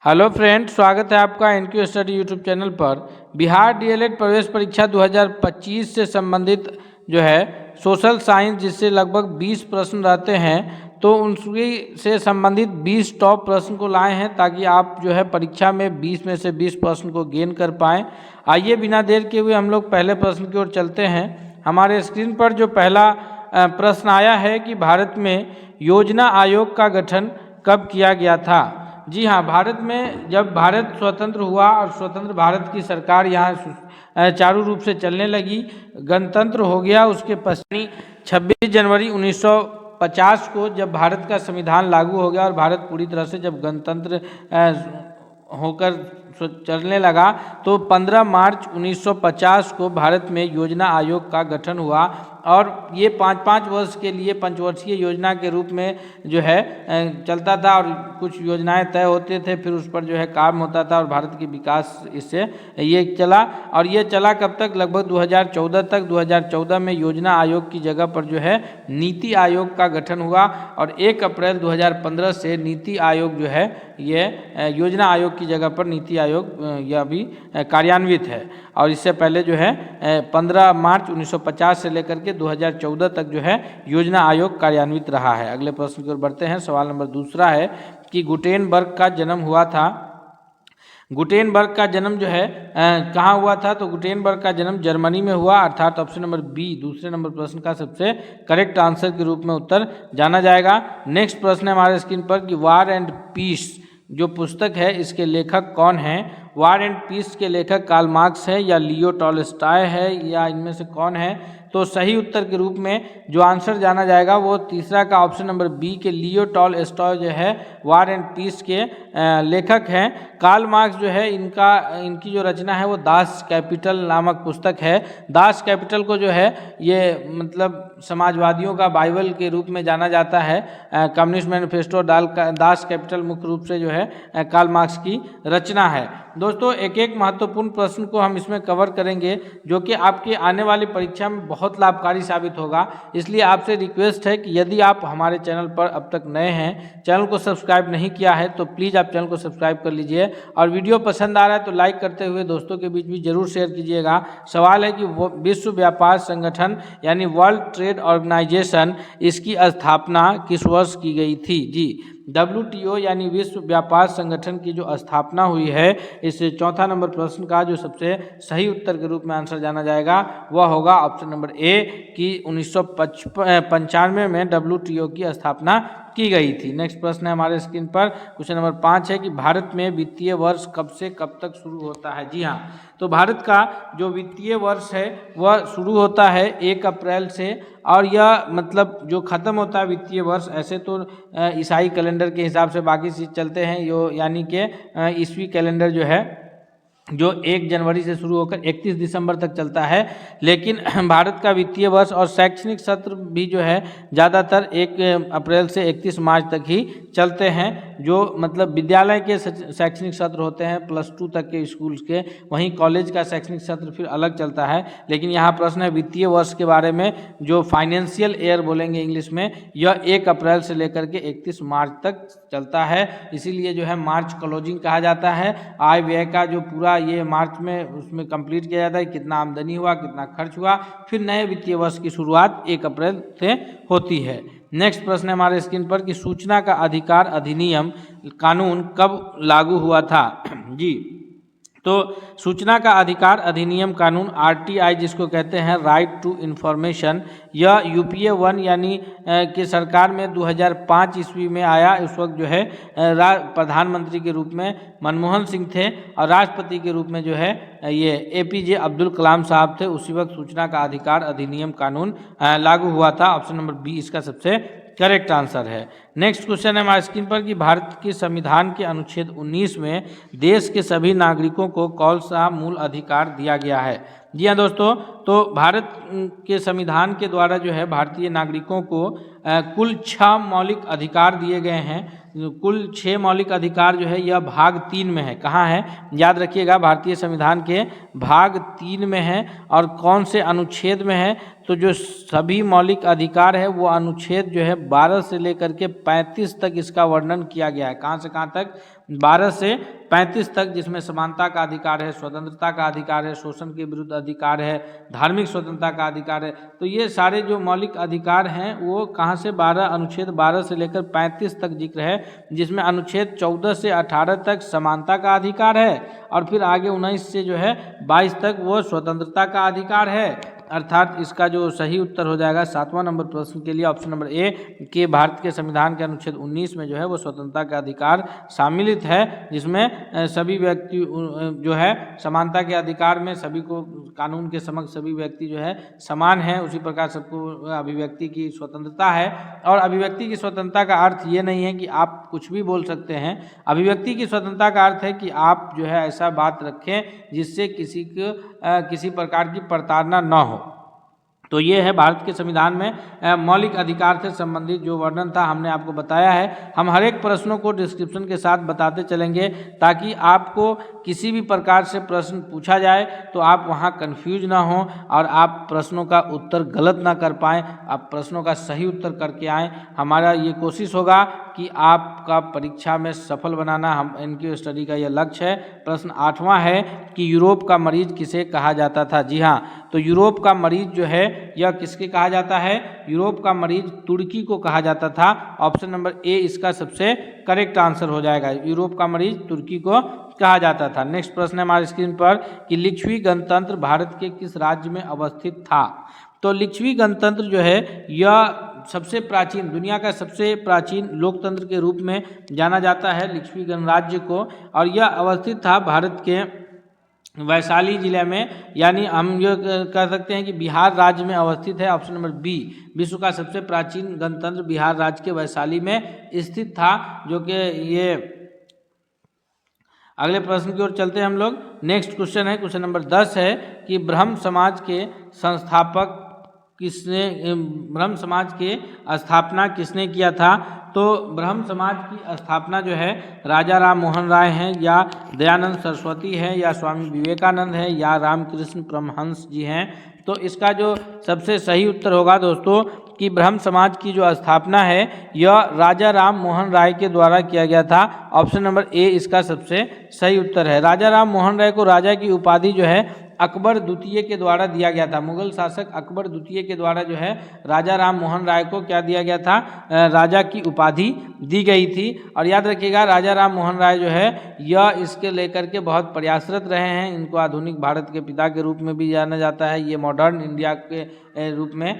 Hello friends, स्वागत है आपका एनक्यू स्टडी यूट्यूब चैनल पर। बिहार डीएलएड प्रवेश परीक्षा 2025 से संबंधित जो है सोशल साइंस, जिससे लगभग 20 प्रश्न रहते हैं, तो उनकी से संबंधित 20 टॉप प्रश्न को लाए हैं ताकि आप जो है परीक्षा में 20 में से 20 प्रश्न को गेन कर पाएँ। आइए बिना देर के हुए हम लोग पहले प्रश्न की ओर चलते हैं। हमारे स्क्रीन पर जो पहला प्रश्न आया है कि भारत में योजना आयोग का गठन कब किया गया था। जी हाँ, भारत में जब भारत स्वतंत्र हुआ और स्वतंत्र भारत की सरकार यहाँ चारू रूप से चलने लगी, गणतंत्र हो गया, उसके पश्चात 26 जनवरी 1950 को जब भारत का संविधान लागू हो गया और भारत पूरी तरह से जब गणतंत्र होकर चलने लगा, तो 15 मार्च 1950 को भारत में योजना आयोग का गठन हुआ और ये 5-5 वर्ष के लिए पंचवर्षीय योजना के रूप में जो है चलता था और कुछ योजनाएं तय होते थे, फिर उस पर जो है काम होता था और भारत की विकास इससे ये चला। और ये चला कब तक? लगभग 2014 तक। 2014 में योजना आयोग की जगह पर जो है नीति आयोग का गठन हुआ और 1 अप्रैल 2015 से नीति आयोग जो है ये योजना आयोग की जगह पर नीति आयोग यह भी कार्यान्वित है। और इससे पहले जो है 15 मार्च 1950 से लेकर के 2014 तक जो है योजना आयोग कार्यान्वित रहा है। अगले प्रश्न की ओर बढ़ते हैं। सवाल नंबर दूसरा है कि गुटेनबर्ग का जन्म हुआ था। गुटेनबर्ग का जन्म जो है कहाँ हुआ था? तो गुटेनबर्ग का जन्म जर्मनी में हुआ, अर्थात ऑप्शन नंबर बी दूसरे नंबर प्रश्न का सबसे करेक्ट आंसर के रूप में उत्तर जाना जाएगा। नेक्स्ट प्रश्न है हमारे स्क्रीन पर कि वार एंड पीस जो पुस्तक है इसके लेखक कौन हैं? वार एंड पीस के लेखक कार्ल मार्क्स है या लियो टॉलस्टॉय है या इनमें से कौन है? तो सही उत्तर के रूप में जो आंसर जाना जाएगा वो तीसरा का ऑप्शन नंबर बी के लियो टॉलस्टॉय जो है वार एंड पीस के लेखक हैं। कार्ल मार्क्स जो है इनकी जो रचना है वो दास कैपिटल नामक पुस्तक है। दास कैपिटल को जो है ये मतलब समाजवादियों का बाइबल के रूप में जाना जाता है। कम्युनिस्ट मैनिफेस्टो दास कैपिटल मुख्य रूप से जो है कार्ल मार्क्स की रचना है। दोस्तों, एक एक महत्वपूर्ण प्रश्न को हम इसमें कवर करेंगे जो कि आपके आने वाली परीक्षा में बहुत लाभकारी साबित होगा। इसलिए आपसे रिक्वेस्ट है कि यदि आप हमारे चैनल पर अब तक नए हैं, चैनल को सब्सक्राइब नहीं किया है, तो प्लीज़ आप चैनल को सब्सक्राइब कर लीजिए और वीडियो पसंद आ रहा है तो लाइक करते हुए दोस्तों के बीच भी जरूर शेयर कीजिएगा। सवाल है कि विश्व व्यापार संगठन यानी वर्ल्ड ट्रेड ऑर्गेनाइजेशन, इसकी स्थापना किस वर्ष की गई थी? जी, WTO यानी विश्व व्यापार संगठन की जो स्थापना हुई है, इस चौथा नंबर प्रश्न का जो सबसे सही उत्तर के रूप में आंसर जाना जाएगा वह होगा ऑप्शन नंबर ए कि 1995 में WTO की स्थापना की गई थी। नेक्स्ट प्रश्न है हमारे स्क्रीन पर, क्वेश्चन नंबर 5 है कि भारत में वित्तीय वर्ष कब से कब तक शुरू होता है? जी हाँ, तो भारत का जो वित्तीय वर्ष है वह शुरू होता है 1 अप्रैल से और यह मतलब जो ख़त्म होता है वित्तीय वर्ष, ऐसे तो ईसाई कैलेंडर के हिसाब से बाकी चीज़ चलते हैं यानी कि ईस्वी कैलेंडर जो है जो 1 जनवरी से शुरू होकर 31 दिसंबर तक चलता है, लेकिन भारत का वित्तीय वर्ष और शैक्षणिक सत्र भी जो है ज़्यादातर 1 अप्रैल से 31 मार्च तक ही चलते हैं। जो मतलब विद्यालय के शैक्षणिक सत्र होते हैं +2 तक के स्कूल्स के, वहीं कॉलेज का शैक्षणिक सत्र फिर अलग चलता है। लेकिन यहाँ प्रश्न है वित्तीय वर्ष के बारे में, जो फाइनेंशियल ईयर बोलेंगे इंग्लिश में, यह 1 अप्रैल से लेकर के 31 मार्च तक चलता है। इसीलिए जो है मार्च क्लोजिंग कहा जाता है। आय व्यय का जो पूरा ये मार्च में उसमें कंप्लीट किया जाता है, कितना आमदनी हुआ, कितना खर्च हुआ, फिर नए वित्तीय वर्ष की शुरुआत 1 अप्रैल से होती है। नेक्स्ट प्रश्न है हमारे स्क्रीन पर कि सूचना का अधिकार अधिनियम कानून कब लागू हुआ था? जी, तो सूचना का अधिकार अधिनियम कानून RTI जिसको कहते हैं राइट टू इन्फॉर्मेशन, यह UPA 1 यानी कि सरकार में 2005 ईस्वी में आया। उस वक्त जो है प्रधानमंत्री के रूप में मनमोहन सिंह थे और राष्ट्रपति के रूप में जो है ये APJ अब्दुल कलाम साहब थे। उसी वक्त सूचना का अधिकार अधिनियम कानून लागू हुआ था। ऑप्शन नंबर बी इसका सबसे करेक्ट आंसर है। नेक्स्ट क्वेश्चन है हमारे स्क्रीन पर कि भारत के संविधान के अनुच्छेद 19 में देश के सभी नागरिकों को कौन सा मूल अधिकार दिया गया है? जी हाँ दोस्तों, तो भारत के संविधान के द्वारा जो है भारतीय नागरिकों को कुल 6 मौलिक अधिकार दिए गए हैं। कुल 6 मौलिक अधिकार जो है यह भाग 3 में है। कहाँ है? याद रखिएगा, भारतीय संविधान के भाग 3 में है। और कौन से अनुच्छेद में है? तो जो सभी मौलिक अधिकार है वो अनुच्छेद जो है 12 से लेकर के 35 तक इसका वर्णन किया गया है। कहाँ से कहाँ तक? 12 से 35 तक, जिसमें समानता का अधिकार है, स्वतंत्रता का अधिकार है, शोषण के विरुद्ध अधिकार है, धार्मिक स्वतंत्रता का अधिकार है। तो ये सारे जो मौलिक अधिकार हैं वो कहाँ से, अनुच्छेद 12 से लेकर 35 तक जिक्र है, जिसमें अनुच्छेद 14 से 18 तक समानता का अधिकार है और फिर आगे 19 से जो है 22 तक वो स्वतंत्रता का अधिकार है। अर्थात इसका जो सही उत्तर हो जाएगा 7वां नंबर प्रश्न के लिए ऑप्शन नंबर ए के भारत के संविधान के अनुच्छेद 19 में जो है वो स्वतंत्रता का अधिकार सम्मिलित है, जिसमें सभी व्यक्ति जो है समानता के अधिकार में सभी को कानून के समक्ष सभी व्यक्ति जो है समान है, उसी प्रकार सबको अभिव्यक्ति की स्वतंत्रता है। और अभिव्यक्ति की स्वतंत्रता का अर्थ ये नहीं है कि आप कुछ भी बोल सकते हैं। अभिव्यक्ति की स्वतंत्रता का अर्थ है कि आप जो है ऐसा बात रखें जिससे किसी प्रकार की प्रताड़ना न हो। तो ये है भारत के संविधान में मौलिक अधिकार से संबंधित जो वर्णन था हमने आपको बताया है। हम हर एक प्रश्नों को डिस्क्रिप्शन के साथ बताते चलेंगे ताकि आपको किसी भी प्रकार से प्रश्न पूछा जाए तो आप वहाँ कंफ्यूज ना हो और आप प्रश्नों का उत्तर गलत ना कर पाएँ, आप प्रश्नों का सही उत्तर करके आएँ। हमारा ये कोशिश होगा कि आपका परीक्षा में सफल बनाना हम एनक्यू स्टडी का यह लक्ष्य है। प्रश्न 8वां है कि यूरोप का मरीज किसे कहा जाता था। जी हाँ, तो यूरोप का मरीज जो है यह किसके कहा जाता है, यूरोप का मरीज तुर्की को कहा जाता था। ऑप्शन नंबर ए इसका सबसे करेक्ट आंसर हो जाएगा, यूरोप का मरीज तुर्की को कहा जाता था। नेक्स्ट प्रश्न है हमारे स्क्रीन पर कि लिच्छवी गणतंत्र भारत के किस राज्य में अवस्थित था। तो लिच्छवी गणतंत्र जो है यह सबसे प्राचीन, दुनिया का सबसे प्राचीन लोकतंत्र के रूप में जाना जाता है लिच्छवी गणराज्य को, और यह अवस्थित था भारत के वैशाली जिले में, यानी हम ये कह सकते हैं कि बिहार राज्य में अवस्थित है। ऑप्शन नंबर बी, विश्व का सबसे प्राचीन गणतंत्र बिहार राज्य के वैशाली में स्थित था, जो कि ये। अगले प्रश्न की ओर चलते हैं हम लोग। नेक्स्ट क्वेश्चन है, क्वेश्चन नंबर 10 है कि ब्रह्म समाज के संस्थापक किसने, ब्रह्म समाज के स्थापना किसने किया था। तो ब्रह्म समाज की स्थापना जो है राजा राम मोहन राय हैं, या दयानंद सरस्वती है, या स्वामी विवेकानंद है, या रामकृष्ण परमहंस जी हैं। तो इसका जो सबसे सही उत्तर होगा दोस्तों कि ब्रह्म समाज की जो स्थापना है यह राजा राम मोहन राय के द्वारा किया गया था। ऑप्शन नंबर ए इसका सबसे सही उत्तर है। राजा राम मोहन राय को राजा की उपाधि जो है अकबर द्वितीय के द्वारा दिया गया था। मुगल शासक अकबर द्वितीय के द्वारा जो है राजा राम मोहन राय को क्या दिया गया था, राजा की उपाधि दी गई थी। और याद रखिएगा राजा राम मोहन राय जो है यह इसके लेकर के बहुत प्रयासरत रहे हैं। इनको आधुनिक भारत के पिता के रूप में भी जाना जाता है। ये मॉडर्न इंडिया के रूप में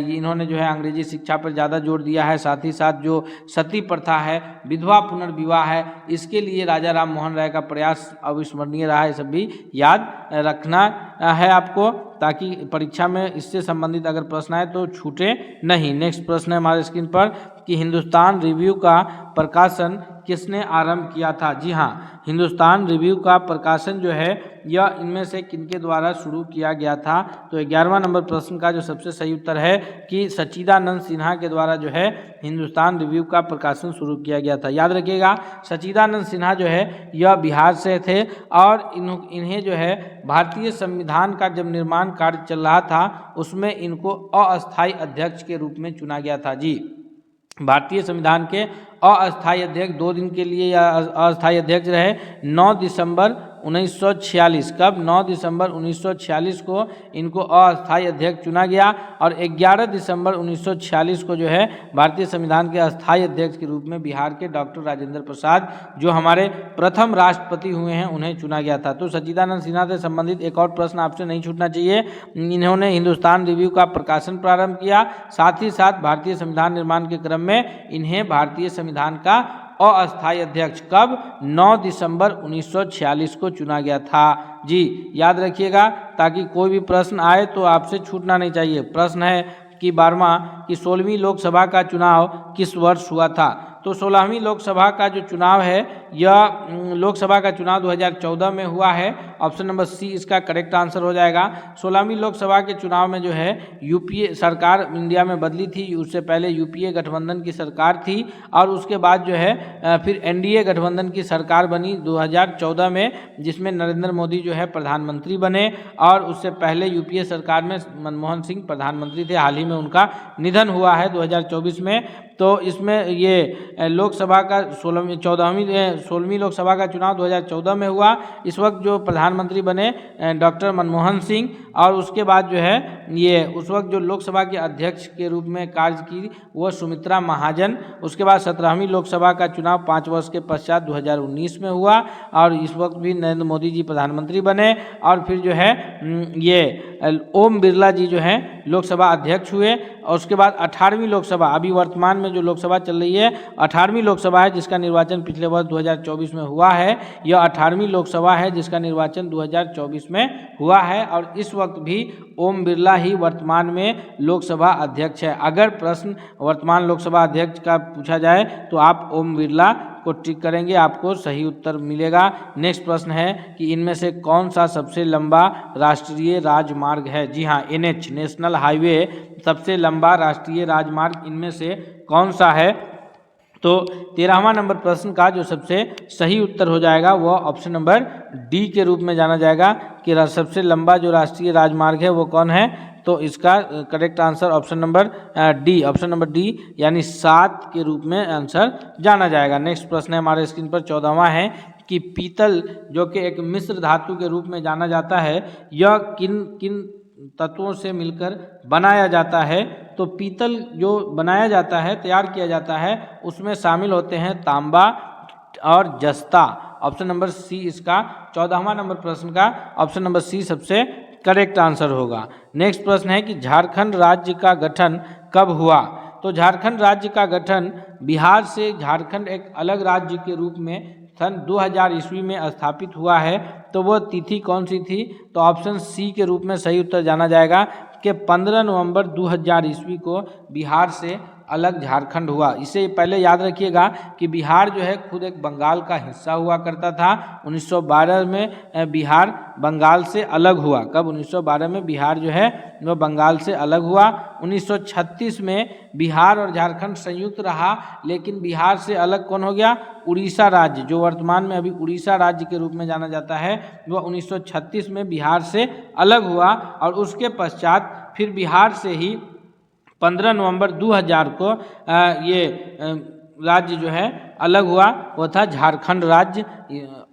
इन्होंने जो है अंग्रेजी शिक्षा पर ज़्यादा जोर दिया है। साथ ही साथ जो सती प्रथा है, विधवा पुनर्विवाह है, इसके लिए राजा राम मोहन राय का प्रयास अविस्मरणीय रहा है। सब भी याद रखना है आपको, ताकि परीक्षा में इससे संबंधित अगर प्रश्न आए तो छूटे नहीं। नेक्स्ट प्रश्न है हमारे स्क्रीन पर कि हिंदुस्तान रिव्यू का प्रकाशन किसने आरंभ किया था। जी हाँ, हिंदुस्तान रिव्यू का प्रकाशन जो है यह इनमें से किनके द्वारा शुरू किया गया था। तो 11वां नंबर प्रश्न का जो सबसे सही उत्तर है कि सच्चिदानंद सिन्हा के द्वारा जो है हिंदुस्तान रिव्यू का प्रकाशन शुरू किया गया था। याद रखिएगा सच्चिदानंद सिन्हा जो है यह बिहार से थे और इन्हें जो है भारतीय संविधान का जब निर्माण कार्य चल रहा था उसमें इनको अस्थायी अध्यक्ष के रूप में चुना गया था। जी, भारतीय संविधान के अस्थायी अध्यक्ष 2 दिन के लिए या अस्थायी अध्यक्ष रहे 9 दिसंबर 1946। कब? 9 दिसंबर 1946 को इनको अस्थायी अध्यक्ष चुना गया और 11 दिसंबर 1946 को जो है भारतीय संविधान के अस्थायी अध्यक्ष के रूप में बिहार के डॉक्टर राजेंद्र प्रसाद जो हमारे प्रथम राष्ट्रपति हुए हैं उन्हें चुना गया था। तो सच्चिदानंद सिन्हा से संबंधित एक और प्रश्न आपसे नहीं छूटना चाहिए। इन्होंने हिंदुस्तान रिव्यू का प्रकाशन प्रारंभ किया, साथ ही साथ भारतीय संविधान निर्माण के क्रम में इन्हें भारतीय संविधान का अस्थायी अध्यक्ष कब? 9 दिसंबर 1946 को चुना गया था। जी, याद रखिएगा ताकि कोई भी प्रश्न आए तो आपसे छूटना नहीं चाहिए। प्रश्न है कि 12वां कि 16वीं लोकसभा का चुनाव किस वर्ष हुआ था। तो 16वीं लोकसभा का जो चुनाव है यह लोकसभा का चुनाव 2014 में हुआ है। ऑप्शन नंबर सी इसका करेक्ट आंसर हो जाएगा। 16वीं लोकसभा के चुनाव में जो है यूपीए सरकार इंडिया में बदली थी। उससे पहले यूपीए गठबंधन की सरकार थी और उसके बाद जो है फिर एनडीए गठबंधन की सरकार बनी 2014 में, जिसमें नरेंद्र मोदी जो है प्रधानमंत्री बने और उससे पहले यूपीए सरकार में मनमोहन सिंह प्रधानमंत्री थे। हाल ही में उनका निधन हुआ है 2024 में। तो इसमें ये लोकसभा का 14वीं 16वीं लोकसभा का चुनाव 2014 में हुआ। इस वक्त जो प्रधानमंत्री बने डॉक्टर मनमोहन सिंह, और उसके बाद जो है ये उस वक्त जो लोकसभा के अध्यक्ष के रूप में कार्य की वो सुमित्रा महाजन। उसके बाद 17वीं लोकसभा का चुनाव 5 वर्ष के पश्चात 2019 में हुआ, और इस वक्त भी नरेंद्र मोदी जी प्रधानमंत्री बने। और फिर जो है ये ओम बिरला जी जो हैं लोकसभा अध्यक्ष हुए। और उसके बाद 18वीं लोकसभा, अभी वर्तमान में जो लोकसभा चल रही है 18वीं लोकसभा है, जिसका निर्वाचन पिछले वर्ष 2024 में हुआ है। यह 18वीं लोकसभा है जिसका निर्वाचन 2024 में हुआ है, और इस वक्त भी ओम बिरला ही वर्तमान में लोकसभा अध्यक्ष है। अगर प्रश्न वर्तमान लोकसभा अध्यक्ष का पूछा जाए तो आप ओम बिरला को टिक करेंगे, आपको सही उत्तर मिलेगा। नेक्स्ट प्रश्न है कि इनमें से कौन सा सबसे लंबा राष्ट्रीय राजमार्ग है? जी हाँ, NH नेशनल हाईवे सबसे लंबा राष्ट्रीय राजमार्ग इनमें से कौन सा है? तो 13वां नंबर प्रश्न का जो सबसे सही उत्तर हो जाएगा वह ऑप्शन नंबर डी के रूप में जाना जाएगा कि सबसे लंबा जो राष्ट्रीय राजमार्ग है वो कौन है। तो इसका correct answer option number D यानी 7 के रूप में आंसर जाना जाएगा। नेक्स्ट प्रश्न है हमारे स्क्रीन पर 14वां है कि पीतल जो कि एक मिश्र धातु के रूप में जाना जाता है, यह किन किन तत्वों से मिलकर बनाया जाता है? तो पीतल जो बनाया जाता है, तैयार किया जाता है, उसमें शामिल होते हैं तांबा और जस्ता। ऑप्शन नंबर सी इसका 14वां नंबर प्रश्न का ऑप्शन नंबर सी सबसे करेक्ट आंसर होगा। नेक्स्ट प्रश्न है कि झारखंड राज्य का गठन कब हुआ? तो झारखंड राज्य का गठन बिहार से झारखंड एक अलग राज्य के रूप में सन 2000 ईस्वी में स्थापित हुआ है। तो वो तिथि कौन सी थी? तो ऑप्शन सी के रूप में सही उत्तर जाना जाएगा कि 15 नवंबर 2000 ईस्वी को बिहार से अलग झारखंड हुआ। इसे पहले याद रखिएगा कि बिहार जो है खुद एक बंगाल का हिस्सा हुआ करता था। 1912 में बिहार बंगाल से अलग हुआ। कब? 1912 में बिहार जो है वो बंगाल से अलग हुआ। 1936 में बिहार और झारखंड संयुक्त रहा, लेकिन बिहार से अलग कौन हो गया? उड़ीसा राज्य, जो वर्तमान में अभी उड़ीसा राज्य के रूप में जाना जाता है, वह 1936 में बिहार से अलग हुआ। और उसके पश्चात फिर बिहार से ही 15 नवंबर 2000 को ये राज्य जो है अलग हुआ, वो था झारखंड राज्य।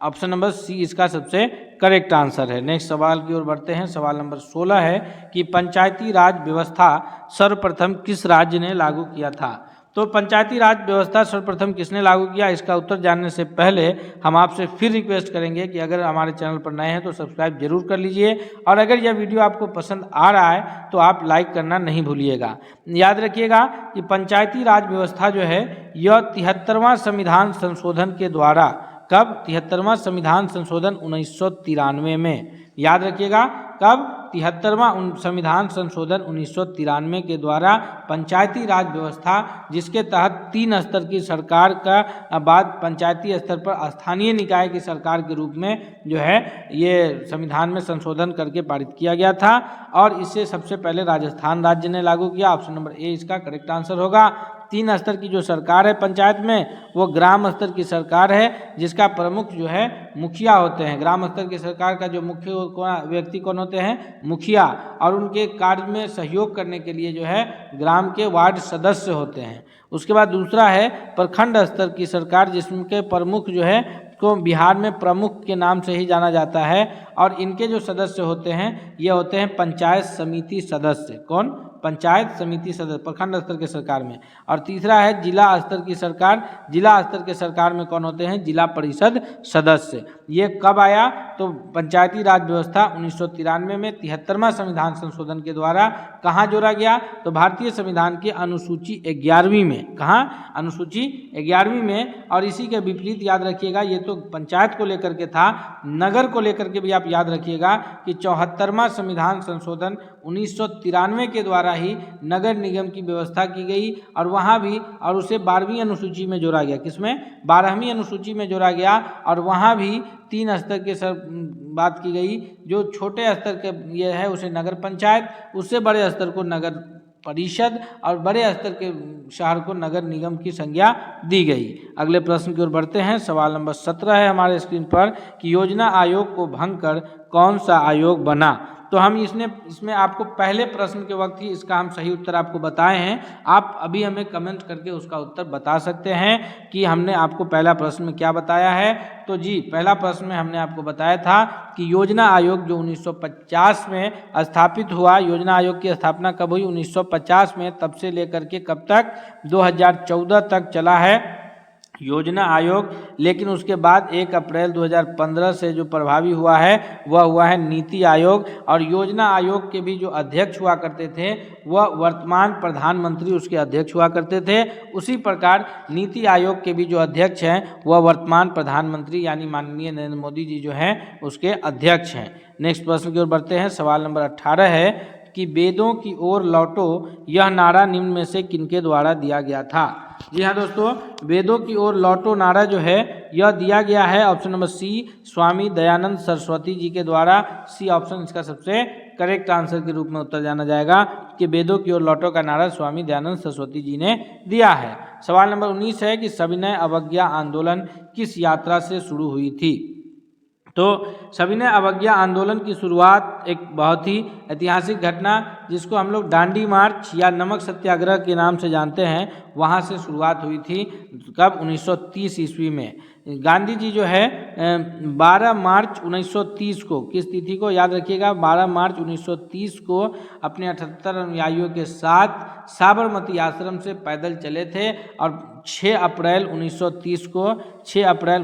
ऑप्शन नंबर सी इसका सबसे करेक्ट आंसर है। नेक्स्ट सवाल की ओर बढ़ते हैं। सवाल नंबर 16 है कि पंचायती राज व्यवस्था सर्वप्रथम किस राज्य ने लागू किया था? तो पंचायती राज व्यवस्था सर्वप्रथम किसने लागू किया? इसका उत्तर जानने से पहले हम आपसे फिर रिक्वेस्ट करेंगे कि अगर हमारे चैनल पर नए हैं तो सब्सक्राइब जरूर कर लीजिए, और अगर यह वीडियो आपको पसंद आ रहा है तो आप लाइक करना नहीं भूलिएगा। याद रखिएगा कि पंचायती राज व्यवस्था जो है यह 73वां संविधान संशोधन के द्वारा, कब? 73वां संविधान संशोधन 1993 में। याद रखिएगा कब? 73वां संविधान संशोधन 1993 के द्वारा पंचायती राज व्यवस्था, जिसके तहत 3 स्तर की सरकार का बाद पंचायती स्तर पर स्थानीय निकाय की सरकार के रूप में जो है ये संविधान में संशोधन करके पारित किया गया था। और इसे सबसे पहले राजस्थान राज्य ने लागू किया। ऑप्शन नंबर ए इसका करेक्ट आंसर होगा। 3 स्तर की जो सरकार है पंचायत में, वो ग्राम स्तर की सरकार है, जिसका प्रमुख जो है मुखिया होते हैं। ग्राम स्तर की सरकार का जो मुख्य व्यक्ति कौन होते हैं? मुखिया। और उनके कार्य में सहयोग करने के लिए जो है ग्राम के वार्ड सदस्य होते हैं। उसके बाद दूसरा है प्रखंड स्तर की सरकार, जिसके प्रमुख जो है को बिहार में प्रमुख के नाम से ही जाना जाता है। और इनके जो सदस्य होते हैं ये होते हैं पंचायत समिति सदस्य। कौन? पंचायत समिति सदस्य, प्रखंड स्तर के सरकार में। और तीसरा है जिला स्तर की सरकार। जिला स्तर के सरकार में कौन होते हैं? जिला परिषद सदस्य। ये कब आया? तो पंचायती राज व्यवस्था 1993 में 73वां संविधान संशोधन के द्वारा कहाँ जोड़ा गया? तो भारतीय संविधान की अनुसूची 11वीं में। कहाँ? अनुसूची 11वीं में। और इसी के विपरीत याद रखिएगा, ये तो पंचायत को लेकर के था, नगर को लेकर के भी आप याद रखिएगा कि 74वां संविधान संशोधन 1993 के द्वारा ही नगर निगम की व्यवस्था की गई। और वहाँ भी, और उसे 12वीं अनुसूची में जोड़ा गया। किसमें? 12वीं अनुसूची में जोड़ा गया। और वहाँ भी 3 स्तर के बात की गई। जो छोटे स्तर के ये है उसे नगर पंचायत, उससे बड़े स्तर को नगर परिषद, और बड़े स्तर के शहर को नगर निगम की संज्ञा दी गई। अगले प्रश्न की ओर बढ़ते हैं। सवाल नंबर 17 है हमारे स्क्रीन पर कि योजना आयोग को भंग कर कौन सा आयोग बना? तो हम इसमें आपको पहले प्रश्न के वक्त ही इसका हम सही उत्तर आपको बताए हैं। आप अभी हमें कमेंट करके उसका उत्तर बता सकते हैं कि हमने आपको पहला प्रश्न में क्या बताया है। तो जी, पहला प्रश्न में हमने आपको बताया था कि योजना आयोग जो 1950 में स्थापित हुआ, योजना आयोग की स्थापना कब हुई? 1950 में। तब से लेकर के कब तक? 2014 तक चला है योजना आयोग। लेकिन उसके बाद 1 अप्रैल 2015 से जो प्रभावी हुआ है वह हुआ है नीति आयोग। और योजना आयोग के भी जो अध्यक्ष हुआ करते थे वह वर्तमान प्रधानमंत्री उसके अध्यक्ष हुआ करते थे। उसी प्रकार नीति आयोग के भी जो अध्यक्ष हैं वह वर्तमान प्रधानमंत्री यानी माननीय नरेंद्र मोदी जी जो हैं उसके अध्यक्ष हैं। नेक्स्ट प्रश्न की ओर बढ़ते हैं। सवाल नंबर 18 है कि वेदों की ओर लौटो यह नारा निम्न में से किनके द्वारा दिया गया था? जी हाँ दोस्तों, वेदों की ओर लौटो नारा जो है यह दिया गया है option number C, Swami Dayanand Saraswati ji के द्वारा। सी ऑप्शन इसका सबसे करेक्ट आंसर के रूप में उत्तर जाना जाएगा कि वेदों की ओर लौटो का नारा स्वामी दयानंद सरस्वती जी ने दिया है। सवाल नंबर 19 है कि सविनय अवज्ञा आंदोलन किस यात्रा से शुरू हुई थी? तो सविनय अवज्ञा आंदोलन की शुरुआत एक बहुत ही ऐतिहासिक घटना जिसको हम लोग दांडी मार्च या नमक सत्याग्रह के नाम से जानते हैं, वहाँ से शुरुआत हुई थी। कब? 1930 ईस्वी में। गांधी जी जो है 12 मार्च 1930 को, किस तिथि को याद रखिएगा? 12 मार्च 1930 को अपने 78 अनुयायियों के साथ साबरमती आश्रम से पैदल चले थे और 6 अप्रैल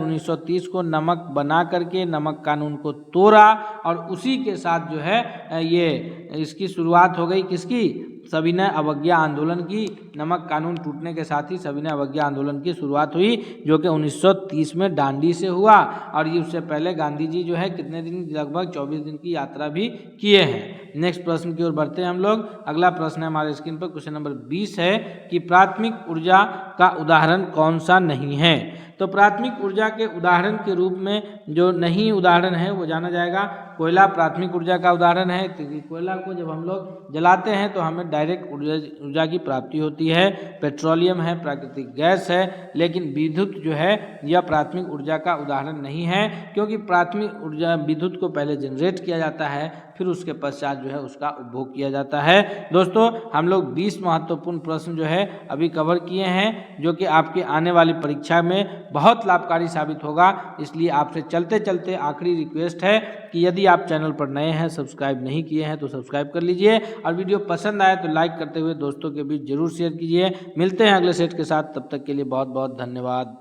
1930 को नमक बना करके नमक कानून को तोड़ा और उसी के साथ जो है ये इसकी शुरुआत हो गई। किसकी? सविनय अवज्ञा आंदोलन की। नमक कानून टूटने के साथ ही सविनय अवज्ञा आंदोलन की शुरुआत हुई जो कि 1930 में दांडी से हुआ। और ये उससे पहले गांधी जी जो है कितने दिन, लगभग 24 दिन की यात्रा भी किए हैं। नेक्स्ट प्रश्न की ओर बढ़ते हैं हम लोग। अगला प्रश्न है हमारे स्क्रीन पर, क्वेश्चन नंबर 20 है कि प्राथमिक ऊर्जा का उदाहरण कौन सा नहीं है? तो प्राथमिक ऊर्जा के उदाहरण के रूप में जो नहीं उदाहरण है वो जाना जाएगा कोयला प्राथमिक ऊर्जा का उदाहरण है। क्योंकि कोयला को जब हम लोग जलाते हैं तो हमें डायरेक्ट ऊर्जा की प्राप्ति होती है। पेट्रोलियम है, प्राकृतिक गैस है, लेकिन विद्युत जो है यह प्राथमिक ऊर्जा का उदाहरण नहीं है, क्योंकि प्राथमिक ऊर्जा विद्युत को पहले जनरेट किया जाता है, फिर उसके पश्चात जो है उसका उपभोग किया जाता है। दोस्तों, हम लोग 20 महत्वपूर्ण प्रश्न जो है अभी कवर किए हैं, जो कि आपके आने वाली परीक्षा में बहुत लाभकारी साबित होगा। इसलिए आपसे चलते चलते आखिरी रिक्वेस्ट है कि यदि आप चैनल पर नए हैं, सब्सक्राइब नहीं किए हैं तो सब्सक्राइब कर लीजिए और वीडियो पसंद आए तो लाइक करते हुए दोस्तों के बीच जरूर शेयर कीजिए। मिलते हैं अगले सेट के साथ, तब तक के लिए बहुत बहुत धन्यवाद।